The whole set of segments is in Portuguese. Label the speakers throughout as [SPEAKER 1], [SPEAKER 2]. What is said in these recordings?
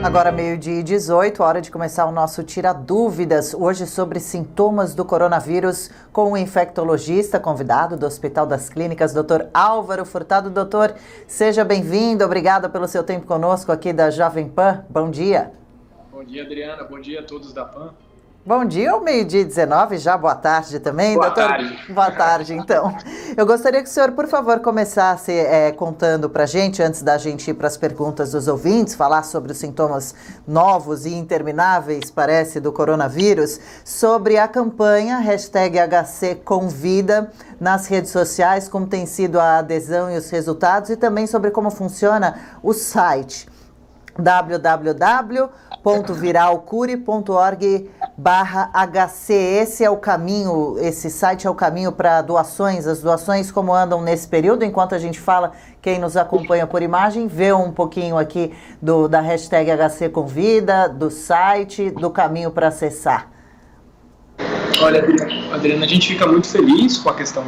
[SPEAKER 1] Agora 12h18, hora de começar o nosso Tira Dúvidas, hoje sobre sintomas do coronavírus, com o infectologista convidado do Hospital das Clínicas, Dr. Álvaro Furtado. Doutor, seja bem-vindo, obrigada pelo seu tempo conosco aqui da Jovem Pan, bom dia.
[SPEAKER 2] Bom dia, Adriana, bom dia a todos da PAN.
[SPEAKER 1] Bom dia, ao 12h19, já boa tarde também,
[SPEAKER 2] boa
[SPEAKER 1] doutor?
[SPEAKER 2] Tarde.
[SPEAKER 1] Boa tarde, então. Eu gostaria que o senhor, por favor, começasse contando para a gente, antes da gente ir para as perguntas dos ouvintes, falar sobre os sintomas novos e intermináveis, parece, do coronavírus, sobre a campanha #HCConvida nas redes sociais, como tem sido a adesão e os resultados, e também sobre como funciona o site www.viralcure.org/HC. Esse é o caminho, esse site é o caminho para doações. As doações como andam nesse período, enquanto a gente fala, quem nos acompanha por imagem, vê um pouquinho aqui da #HCConvida, do site, do caminho para acessar.
[SPEAKER 2] Olha, Adriana, a gente fica muito feliz com a questão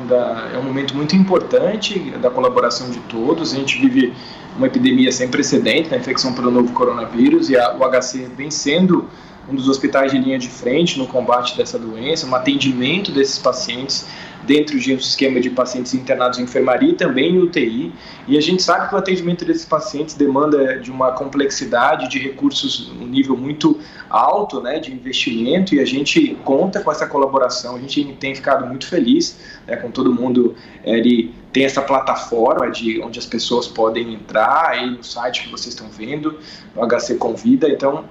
[SPEAKER 2] é um momento muito importante da colaboração de todos. A gente vive uma epidemia sem precedente na infecção pelo novo coronavírus e o HC vem sendo um dos hospitais de linha de frente no combate dessa doença, no atendimento desses pacientes dentro de um esquema de pacientes internados em enfermaria e também em UTI. E a gente sabe que o atendimento desses pacientes demanda de uma complexidade de recursos um nível muito alto, né, de investimento, e a gente conta com essa colaboração. A gente tem ficado muito feliz, né, com todo mundo. Ele tem essa plataforma onde as pessoas podem entrar aí no site que vocês estão vendo, o HC Convida. Então,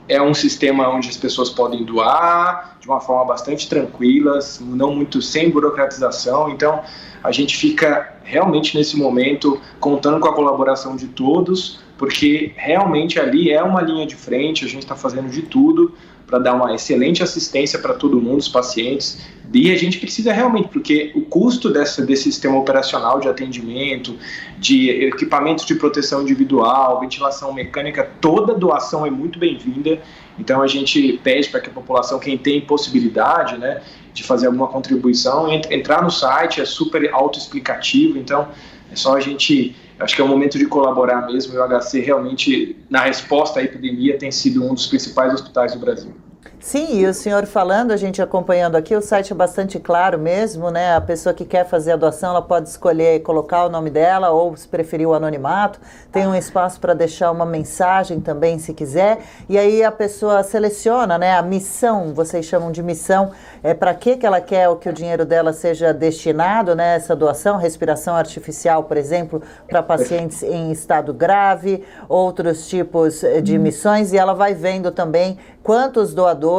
[SPEAKER 2] é um sistema onde as pessoas podem doar de uma forma bastante tranquila, não muito sem burocratização. Então, a gente fica realmente nesse momento contando com a colaboração de todos, porque realmente ali é uma linha de frente, a gente está fazendo de tudo para dar uma excelente assistência para todo mundo, os pacientes, e a gente precisa realmente, porque o custo desse sistema operacional de atendimento, de equipamentos de proteção individual, ventilação mecânica, toda doação é muito bem-vinda. Então a gente pede para que a população, quem tem possibilidade, né, de fazer alguma contribuição, entrar no site, é super autoexplicativo. Então é só a gente, acho que é o momento de colaborar mesmo, e o HC realmente, na resposta à epidemia, tem sido um dos principais hospitais do Brasil.
[SPEAKER 1] Sim, e o senhor falando, a gente acompanhando aqui, o site é bastante claro mesmo, né? A pessoa que quer fazer a doação, ela pode escolher colocar o nome dela ou, se preferir, o anonimato. Tem um espaço para deixar uma mensagem também, se quiser. E aí a pessoa seleciona, né? A missão, vocês chamam de missão, para que ela quer que o dinheiro dela seja destinado, né? Essa doação, respiração artificial, por exemplo, para pacientes em estado grave, outros tipos de missões, e ela vai vendo também quantos doadores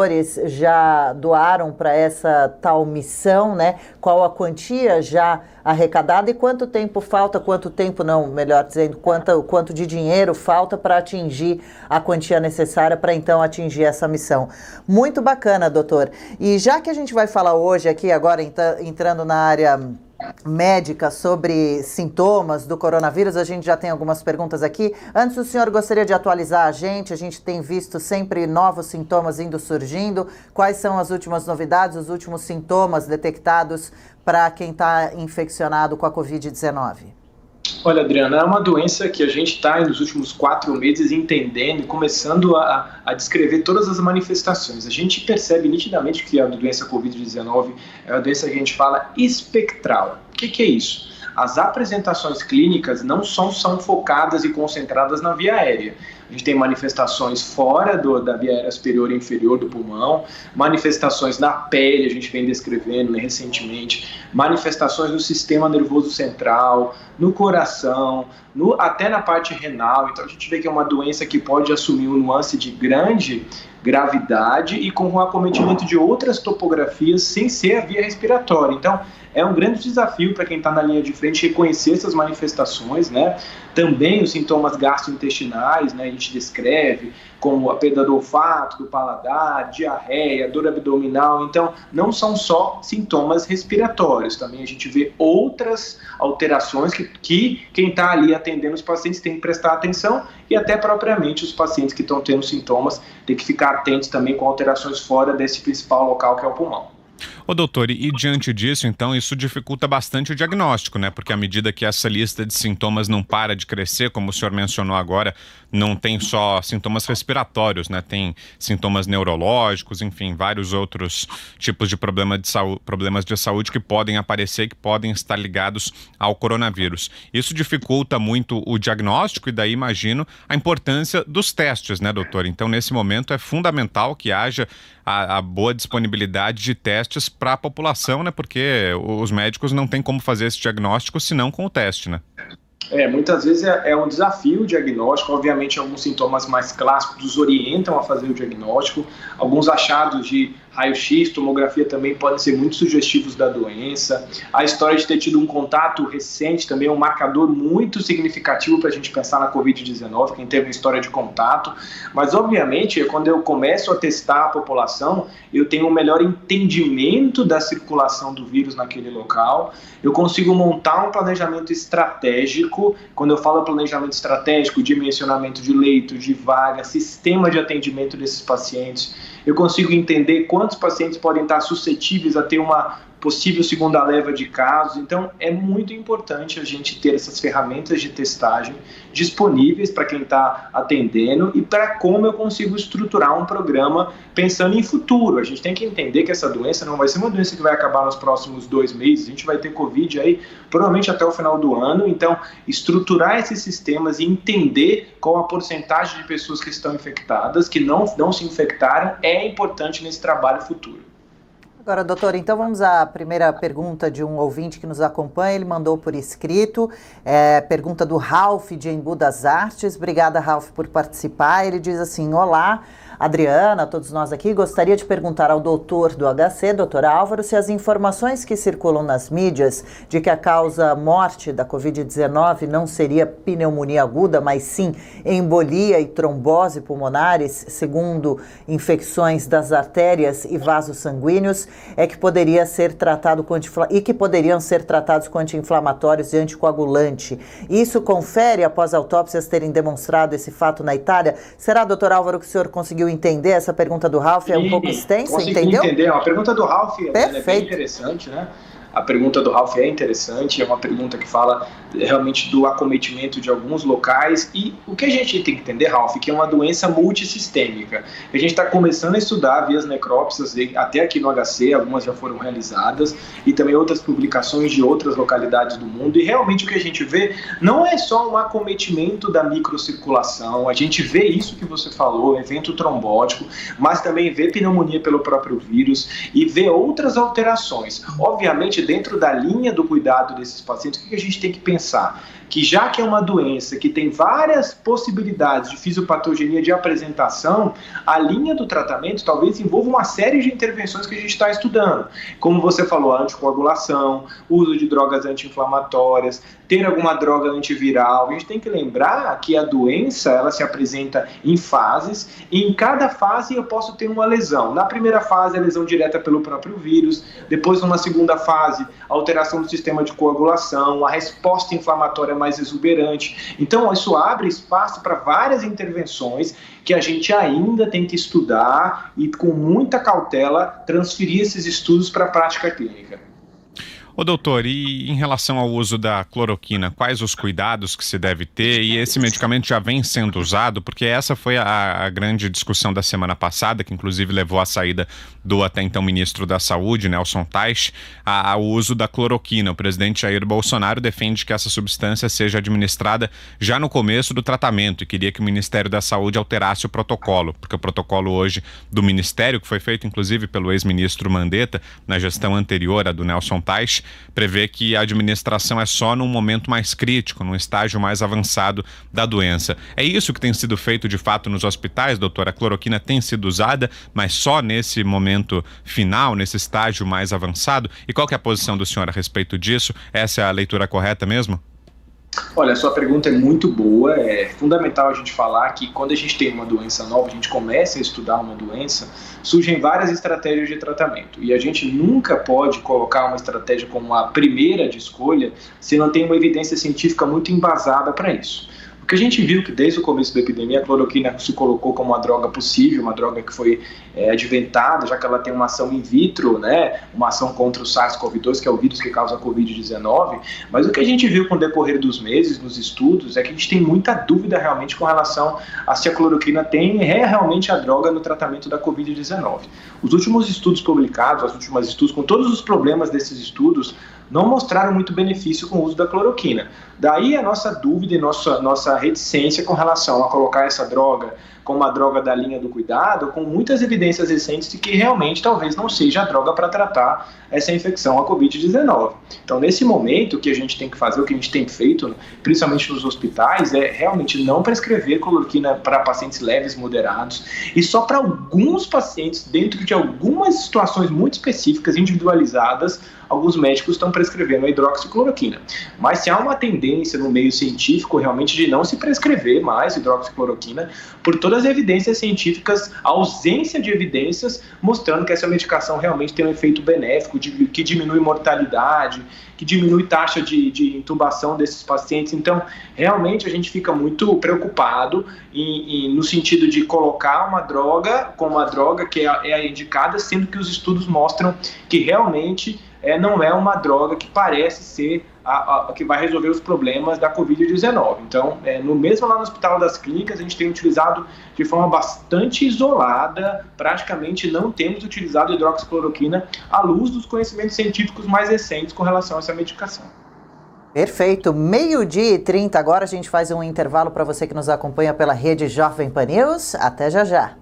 [SPEAKER 1] já doaram para essa tal missão, né? Qual a quantia já arrecadada e quanto tempo falta, melhor dizendo, quanto de dinheiro falta para atingir a quantia necessária para então atingir essa missão. Muito bacana, doutor. E já que a gente vai falar hoje aqui, agora entrando na área médica, sobre sintomas do coronavírus, a gente já tem algumas perguntas aqui. Antes, o senhor gostaria de atualizar a gente tem visto sempre novos sintomas indo surgindo. Quais são as últimas novidades, os últimos sintomas detectados para quem está infeccionado com a Covid-19?
[SPEAKER 2] Olha, Adriana, é uma doença que a gente está, nos últimos 4 meses, entendendo e começando a descrever todas as manifestações. A gente percebe nitidamente que a doença Covid-19 é uma doença que a gente fala espectral. O que é isso? As apresentações clínicas não são focadas e concentradas na via aérea. A gente tem manifestações fora da via aérea superior e inferior do pulmão, manifestações na pele, a gente vem descrevendo, né, recentemente, manifestações no sistema nervoso central, no coração, até na parte renal. Então a gente vê que é uma doença que pode assumir um nuance de grande gravidade e com o acometimento de outras topografias sem ser a via respiratória. Então é um grande desafio para quem está na linha de frente reconhecer essas manifestações, né? Também os sintomas gastrointestinais, né? A gente descreve como a perda do olfato, do paladar, diarreia, dor abdominal. Então, não são só sintomas respiratórios. Também a gente vê outras alterações que quem está ali atendendo os pacientes tem que prestar atenção, e até propriamente os pacientes que estão tendo sintomas tem que ficar atentos também com alterações fora desse principal local que é o pulmão.
[SPEAKER 3] Ô doutor, e diante disso, então, isso dificulta bastante o diagnóstico, né? Porque à medida que essa lista de sintomas não para de crescer, como o senhor mencionou agora, não tem só sintomas respiratórios, né? Tem sintomas neurológicos, enfim, vários outros tipos de problemas de saúde que podem aparecer, que podem estar ligados ao coronavírus. Isso dificulta muito o diagnóstico e daí imagino a importância dos testes, né, doutor? Então, nesse momento é fundamental que haja a boa disponibilidade de testes para a população, né? Porque os médicos não têm como fazer esse diagnóstico senão com o teste, né?
[SPEAKER 2] Muitas vezes é um desafio o diagnóstico. Obviamente, alguns sintomas mais clássicos nos orientam a fazer o diagnóstico. Alguns achados de raio-x, tomografia também podem ser muito sugestivos da doença. A história de ter tido um contato recente também é um marcador muito significativo para a gente pensar na Covid-19, quem teve uma história de contato. Mas, obviamente, quando eu começo a testar a população, eu tenho um melhor entendimento da circulação do vírus naquele local. Eu consigo montar um planejamento estratégico. Quando eu falo planejamento estratégico, dimensionamento de leito, de vaga, sistema de atendimento desses pacientes, eu consigo entender quantos pacientes podem estar suscetíveis a ter uma possível segunda leva de casos. Então, é muito importante a gente ter essas ferramentas de testagem disponíveis para quem está atendendo e para como eu consigo estruturar um programa pensando em futuro. A gente tem que entender que essa doença não vai ser uma doença que vai acabar nos próximos 2 meses. A gente vai ter Covid aí provavelmente até o final do ano. Então, estruturar esses sistemas e entender qual a porcentagem de pessoas que estão infectadas, que não se infectaram, é importante nesse trabalho futuro.
[SPEAKER 1] Agora, doutor, então vamos à primeira pergunta de um ouvinte que nos acompanha. Ele mandou por escrito, pergunta do Ralph de Embu das Artes. Obrigada, Ralph, por participar. Ele diz assim: olá, Adriana, todos nós aqui, gostaria de perguntar ao doutor do HC, doutor Álvaro, se as informações que circulam nas mídias de que a causa morte da Covid-19 não seria pneumonia aguda, mas sim embolia e trombose pulmonares, segundo infecções das artérias e vasos sanguíneos, que poderia ser tratado que poderiam ser tratados com anti-inflamatórios e anticoagulante. Isso confere após autópsias terem demonstrado esse fato na Itália? Será, doutor Álvaro, que o senhor conseguiu entender essa pergunta do Ralph? É um pouco extensa, entendeu?
[SPEAKER 2] Entender. A pergunta do Ralph é bem interessante, né? A pergunta do Ralph é interessante, é uma pergunta que fala realmente do acometimento de alguns locais. E o que a gente tem que entender, Ralph, que é uma doença multissistêmica. A gente está começando a estudar vias necrópsias, até aqui no HC, algumas já foram realizadas, e também outras publicações de outras localidades do mundo. E realmente o que a gente vê não é só um acometimento da microcirculação, a gente vê isso que você falou, evento trombótico, mas também vê pneumonia pelo próprio vírus e vê outras alterações. Obviamente, dentro da linha do cuidado desses pacientes, o que a gente tem que pensar? Que já que é uma doença que tem várias possibilidades de fisiopatogenia de apresentação, a linha do tratamento talvez envolva uma série de intervenções que a gente está estudando. Como você falou, a anticoagulação, uso de drogas anti-inflamatórias, ter alguma droga antiviral. A gente tem que lembrar que a doença, ela se apresenta em fases, e em cada fase eu posso ter uma lesão. Na primeira fase, a lesão direta pelo próprio vírus, depois numa segunda fase, alteração do sistema de coagulação, a resposta inflamatória mais exuberante. Então, isso abre espaço para várias intervenções que a gente ainda tem que estudar e, com muita cautela, transferir esses estudos para a prática clínica.
[SPEAKER 3] Ô doutor, e em relação ao uso da cloroquina, quais os cuidados que se deve ter? E esse medicamento já vem sendo usado? Porque essa foi a grande discussão da semana passada, que inclusive levou à saída do até então ministro da Saúde, Nelson Teich, ao uso da cloroquina. O presidente Jair Bolsonaro defende que essa substância seja administrada já no começo do tratamento e queria que o Ministério da Saúde alterasse o protocolo, porque o protocolo hoje do Ministério, que foi feito inclusive pelo ex-ministro Mandetta, na gestão anterior à do Nelson Teich, prevê que a administração é só num momento mais crítico, num estágio mais avançado da doença. É isso que tem sido feito de fato nos hospitais, doutora? A cloroquina tem sido usada, mas só nesse momento final, nesse estágio mais avançado? E qual que é a posição do senhor a respeito disso? Essa é a leitura correta mesmo?
[SPEAKER 2] Olha, a sua pergunta é muito boa. É fundamental a gente falar que quando a gente tem uma doença nova, a gente começa a estudar uma doença, surgem várias estratégias de tratamento. E a gente nunca pode colocar uma estratégia como a primeira de escolha se não tem uma evidência científica muito embasada para isso. O que a gente viu que desde o começo da epidemia a cloroquina se colocou como uma droga possível, uma droga que foi adventada, já que ela tem uma ação in vitro, né, uma ação contra o SARS-CoV-2, que é o vírus que causa a Covid-19, mas o que a gente viu com o decorrer dos meses, nos estudos, é que a gente tem muita dúvida realmente com relação a se a cloroquina é realmente a droga no tratamento da Covid-19. Os últimos estudos publicados, os últimos estudos, com todos os problemas desses estudos, não mostraram muito benefício com o uso da cloroquina. Daí a nossa dúvida e nossa reticência com relação a colocar essa droga como uma droga da linha do cuidado, com muitas evidências recentes de que realmente talvez não seja a droga para tratar essa infecção, a Covid-19. Então, nesse momento, o que a gente tem que fazer, o que a gente tem feito, principalmente nos hospitais, é realmente não prescrever cloroquina para pacientes leves, moderados, e só para alguns pacientes, dentro de algumas situações muito específicas, individualizadas, alguns médicos estão prescrevendo a hidroxicloroquina. Mas se há uma tendência no meio científico realmente de não se prescrever mais hidroxicloroquina, por todas as evidências científicas, a ausência de evidências mostrando que essa medicação realmente tem um efeito benéfico, que diminui mortalidade, que diminui taxa de intubação desses pacientes. Então, realmente a gente fica muito preocupado no sentido de colocar uma droga como uma droga que é a indicada, sendo que os estudos mostram que realmente não é uma droga que parece ser a que vai resolver os problemas da Covid-19. Então, mesmo lá no Hospital das Clínicas, a gente tem utilizado de forma bastante isolada, praticamente não temos utilizado hidroxicloroquina à luz dos conhecimentos científicos mais recentes com relação a essa medicação.
[SPEAKER 1] Perfeito. 12h30 agora, a gente faz um intervalo para você que nos acompanha pela rede Jovem Pan News. Até já já.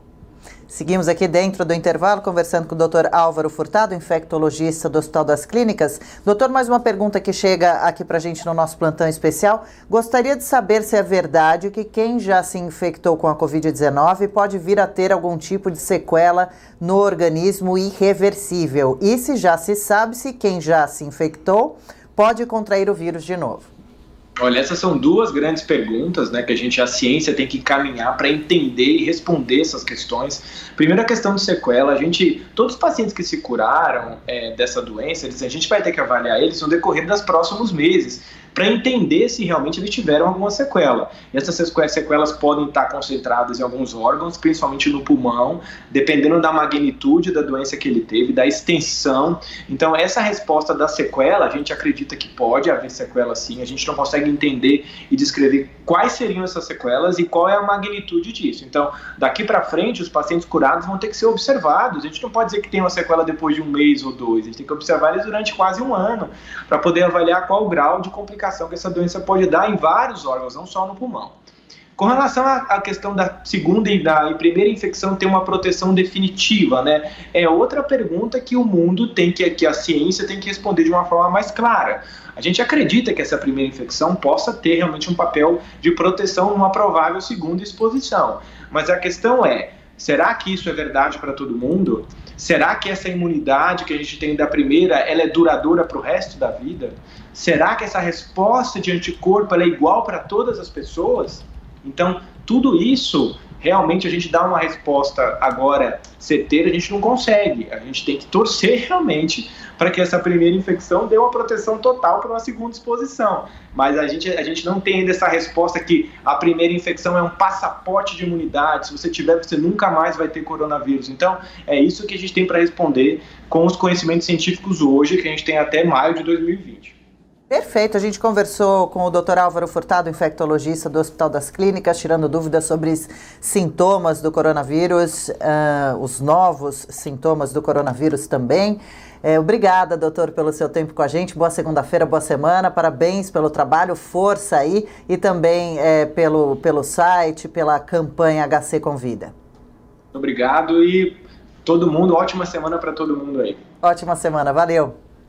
[SPEAKER 1] Seguimos aqui dentro do intervalo, conversando com o Dr. Álvaro Furtado, infectologista do Hospital das Clínicas. Doutor, mais uma pergunta que chega aqui para a gente no nosso plantão especial. Gostaria de saber se é verdade que quem já se infectou com a Covid-19 pode vir a ter algum tipo de sequela no organismo irreversível. E se já se sabe se quem já se infectou pode contrair o vírus de novo.
[SPEAKER 2] Olha, essas são duas grandes perguntas, né, que a ciência tem que caminhar para entender e responder essas questões. Primeiro, a questão de sequela. Todos os pacientes que se curaram dessa doença, a gente vai ter que avaliar eles no decorrer dos próximos meses, para entender se realmente eles tiveram alguma sequela. E essas sequelas podem estar concentradas em alguns órgãos, principalmente no pulmão, dependendo da magnitude da doença que ele teve, da extensão. Então, essa resposta da sequela, a gente acredita que pode haver sequela sim, a gente não consegue entender e descrever quais seriam essas sequelas e qual é a magnitude disso. Então, daqui para frente, os pacientes curados vão ter que ser observados. A gente não pode dizer que tem uma sequela depois de um mês ou dois, a gente tem que observar eles durante quase um ano, para poder avaliar qual o grau de complicação que essa doença pode dar em vários órgãos, não só no pulmão. Com relação à questão da segunda e da primeira infecção ter uma proteção definitiva, né? É outra pergunta que o mundo que a ciência tem que responder de uma forma mais clara. A gente acredita que essa primeira infecção possa ter realmente um papel de proteção numa provável segunda exposição. Mas a questão será que isso é verdade para todo mundo? Será que essa imunidade que a gente tem da primeira, ela é duradoura para o resto da vida? Será que essa resposta de anticorpo ela é igual para todas as pessoas? Então, tudo isso, realmente a gente dá uma resposta agora certeira, a gente não consegue. A gente tem que torcer realmente para que essa primeira infecção dê uma proteção total para uma segunda exposição. Mas a gente não tem ainda essa resposta que a primeira infecção é um passaporte de imunidade. Se você tiver, você nunca mais vai ter coronavírus. Então, é isso que a gente tem para responder com os conhecimentos científicos hoje, que a gente tem até maio de 2020.
[SPEAKER 1] Perfeito, a gente conversou com o Dr. Álvaro Furtado, infectologista do Hospital das Clínicas, tirando dúvidas sobre os sintomas do coronavírus, os novos sintomas do coronavírus também. Obrigada, doutor, pelo seu tempo com a gente. Boa segunda-feira, boa semana, parabéns pelo trabalho, força aí e também pelo site, pela campanha HC Convida.
[SPEAKER 2] Obrigado e todo mundo, ótima semana para todo mundo aí.
[SPEAKER 1] Ótima semana, valeu.